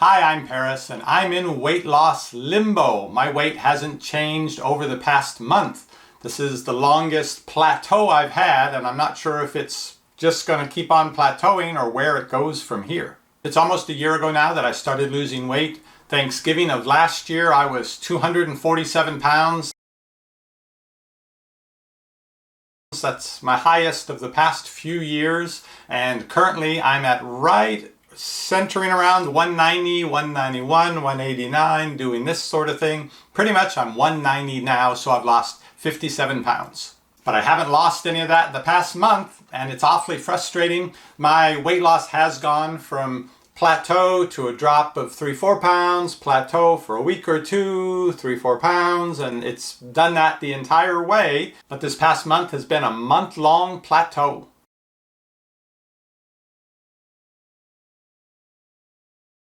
Hi, I'm Paris, and I'm in weight loss limbo. My weight hasn't changed over the past month. This is the longest plateau I've had, and I'm not sure if it's just going to keep on plateauing or where it goes from here. It's almost a year ago now that I started losing weight. Thanksgiving of last year, I was 247 pounds. That's my highest of the past few years, and currently I'm at right centering around 190, 191, 189, doing this sort of thing. Pretty much I'm 190 now, so I've lost 57 pounds. But I haven't lost any of that in the past month, and it's awfully frustrating. My weight loss has gone from plateau to a drop of 3-4 pounds, plateau for a week or two, 3-4 pounds, and it's done that the entire way. But this past month has been a month-long plateau.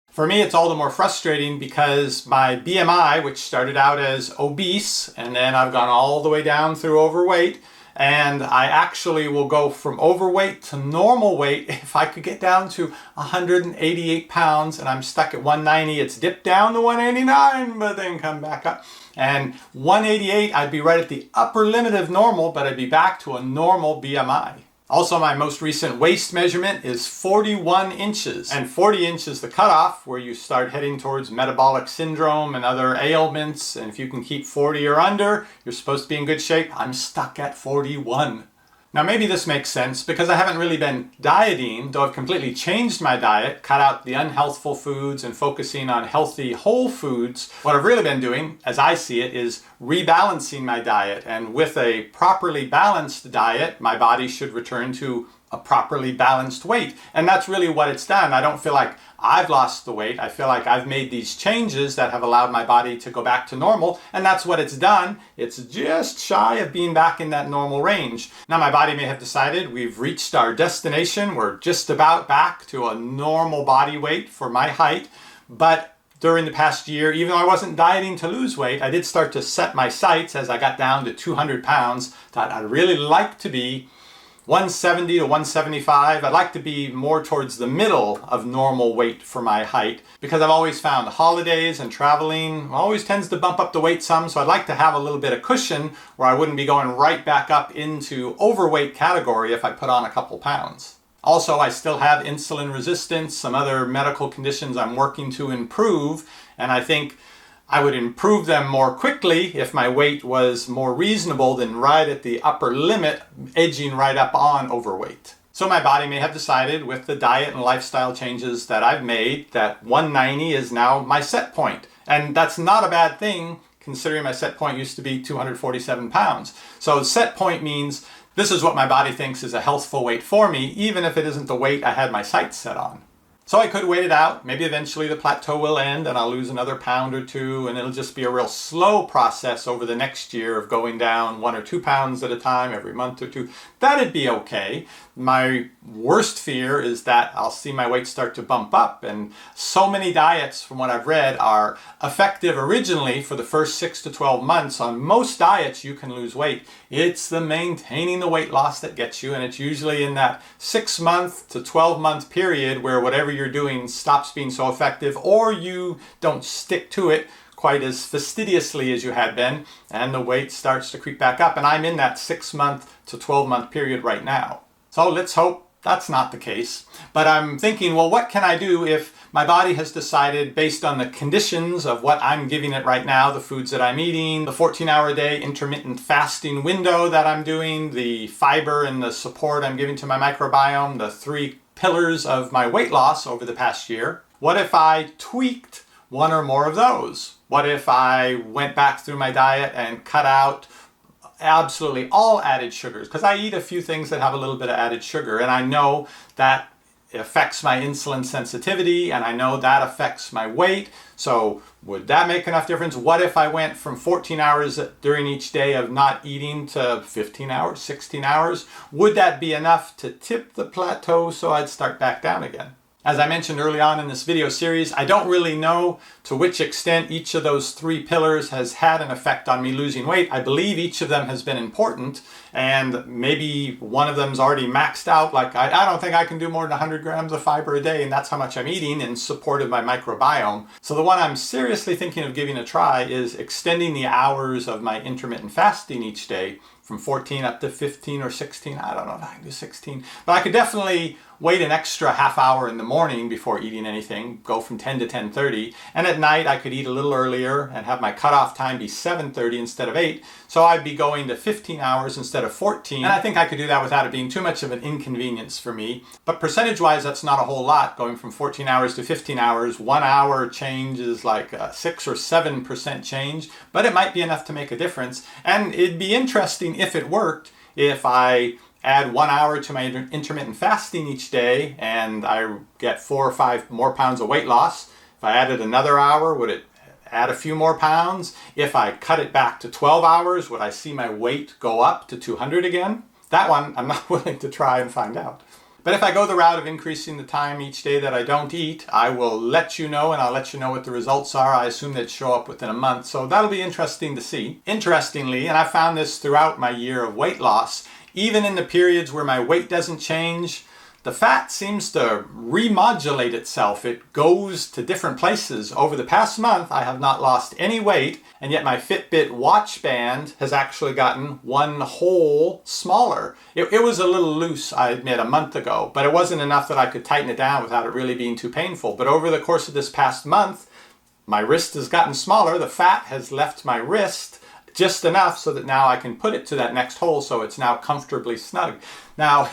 For me, it's all the more frustrating because my BMI, which started out as obese, and then I've gone all the way down through overweight, and I actually will go from overweight to normal weight if I could get down to 188 pounds, and I'm stuck at 190. It's dipped down to 189, but then come back up. And 188, I'd be right at the upper limit of normal, but I'd be back to a normal BMI. Also, my most recent waist measurement is 41 inches, and 40 inches the cutoff where you start heading towards metabolic syndrome and other ailments, and if you can keep 40 or under, you're supposed to be in good shape. I'm stuck at 41. Now maybe this makes sense because I haven't really been dieting, though I've completely changed my diet, cut out the unhealthful foods and focusing on healthy whole foods. What I've really been doing, as I see it, is rebalancing my diet. And with a properly balanced diet, my body should return to a properly balanced weight. And that's really what it's done. I don't feel like I've lost the weight. I feel like I've made these changes that have allowed my body to go back to normal, and that's what it's done. It's just shy of being back in that normal range. Now my body may have decided we've reached our destination. We're just about back to a normal body weight for my height, but during the past year, even though I wasn't dieting to lose weight, I did start to set my sights as I got down to 200 pounds. Thought I'd really like to be 170 to 175. I'd like to be more towards the middle of normal weight for my height because I've always found holidays and traveling always tends to bump up the weight some, so I'd like to have a little bit of cushion where I wouldn't be going right back up into overweight category if I put on a couple pounds. Also, I still have insulin resistance, some other medical conditions I'm working to improve, and I think I would improve them more quickly if my weight was more reasonable than right at the upper limit, edging right up on overweight. So my body may have decided with the diet and lifestyle changes that I've made that 190 is now my set point. And that's not a bad thing considering my set point used to be 247 pounds. So set point means this is what my body thinks is a healthful weight for me, even if it isn't the weight I had my sights set on. So I could wait it out. Maybe eventually the plateau will end and I'll lose another pound or two, and it'll just be a real slow process over the next year of going down 1 or 2 pounds at a time every month or two. That'd be okay. My worst fear is that I'll see my weight start to bump up, and so many diets from what I've read are effective originally for the first 6 to 12 months. On most diets you can lose weight. It's the maintaining the weight loss that gets you, and it's usually in that 6-month to 12-month period where whatever you're doing stops being so effective, or you don't stick to it quite as fastidiously as you had been, and the weight starts to creep back up. And I'm in that 6-month to 12-month period right now. So let's hope that's not the case. But I'm thinking, well, what can I do if my body has decided, based on the conditions of what I'm giving it right now, the foods that I'm eating, the 14-hour-a-day intermittent fasting window that I'm doing, the fiber and the support I'm giving to my microbiome, the 3 pillars of my weight loss over the past year. What if I tweaked one or more of those? What if I went back through my diet and cut out absolutely all added sugars? Because I eat a few things that have a little bit of added sugar, and I know that affects my insulin sensitivity, and I know that affects my weight. So would that make enough difference? What if I went from 14 hours during each day of not eating to 15 hours, 16 hours? Would that be enough to tip the plateau so I'd start back down again? As I mentioned early on in this video series, I don't really know to which extent each of those 3 pillars has had an effect on me losing weight. I believe each of them has been important, and maybe one of them's already maxed out. Like I don't think I can do more than 100 grams of fiber a day, and that's how much I'm eating in support of my microbiome. So the one I'm seriously thinking of giving a try is extending the hours of my intermittent fasting each day from 14 up to 15 or 16. I don't know if I can do 16, but I could definitely wait an extra half hour in the morning before eating anything, go from 10 to 10:30, and at night I could eat a little earlier and have my cutoff time be 7:30 instead of 8, so I'd be going to 15 hours instead of 14, and I think I could do that without it being too much of an inconvenience for me. But percentage-wise, that's not a whole lot, going from 14 hours to 15 hours. 1 hour change is like a 6 or 7% change, but it might be enough to make a difference, and it'd be interesting if it worked, if I add 1 hour to my intermittent fasting each day and I get 4 or 5 more pounds of weight loss. If I added another hour, would it add a few more pounds? If I cut it back to 12 hours, would I see my weight go up to 200 again? That one I'm not willing to try and find out. But if I go the route of increasing the time each day that I don't eat, I will let you know, and I'll let you know what the results are. I assume they'd show up within a month, so that'll be interesting to see. Interestingly, and I found this throughout my year of weight loss, even in the periods where my weight doesn't change, the fat seems to remodulate itself. It goes to different places. Over the past month, I have not lost any weight, and yet my Fitbit watch band has actually gotten 1 hole smaller. It was a little loose, I admit, a month ago, but it wasn't enough that I could tighten it down without it really being too painful. But over the course of this past month, my wrist has gotten smaller. The fat has left my wrist just enough so that now I can put it to that next hole, so it's now comfortably snug. Now,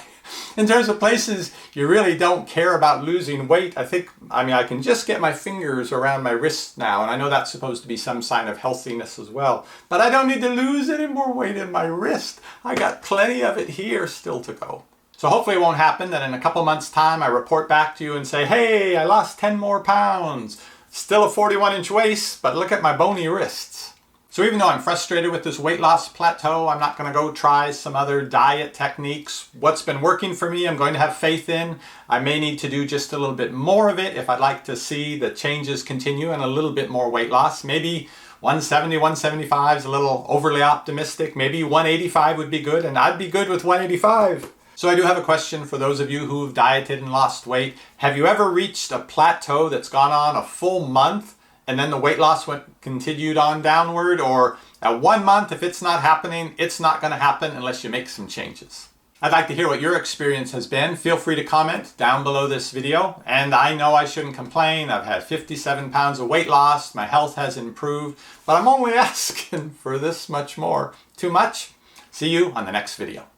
in terms of places you really don't care about losing weight, I can just get my fingers around my wrist now, and I know that's supposed to be some sign of healthiness as well. But I don't need to lose any more weight in my wrist. I got plenty of it here still to go. So hopefully it won't happen that in a couple months' time I report back to you and say, hey, I lost 10 more pounds. Still a 41-inch waist, but look at my bony wrists. So even though I'm frustrated with this weight loss plateau, I'm not going to go try some other diet techniques. What's been working for me, I'm going to have faith in. I may need to do just a little bit more of it if I'd like to see the changes continue and a little bit more weight loss. Maybe 170, 175 is a little overly optimistic. Maybe 185 would be good, and I'd be good with 185. So I do have a question for those of you who've dieted and lost weight. Have you ever reached a plateau that's gone on a full month and then the weight loss continued on downward? Or at 1 month, if it's not happening, it's not going to happen unless you make some changes? I'd like to hear what your experience has been. Feel free to comment down below this video. And I know I shouldn't complain. I've had 57 pounds of weight loss. My health has improved. But I'm only asking for this much more. Too much? See you on the next video.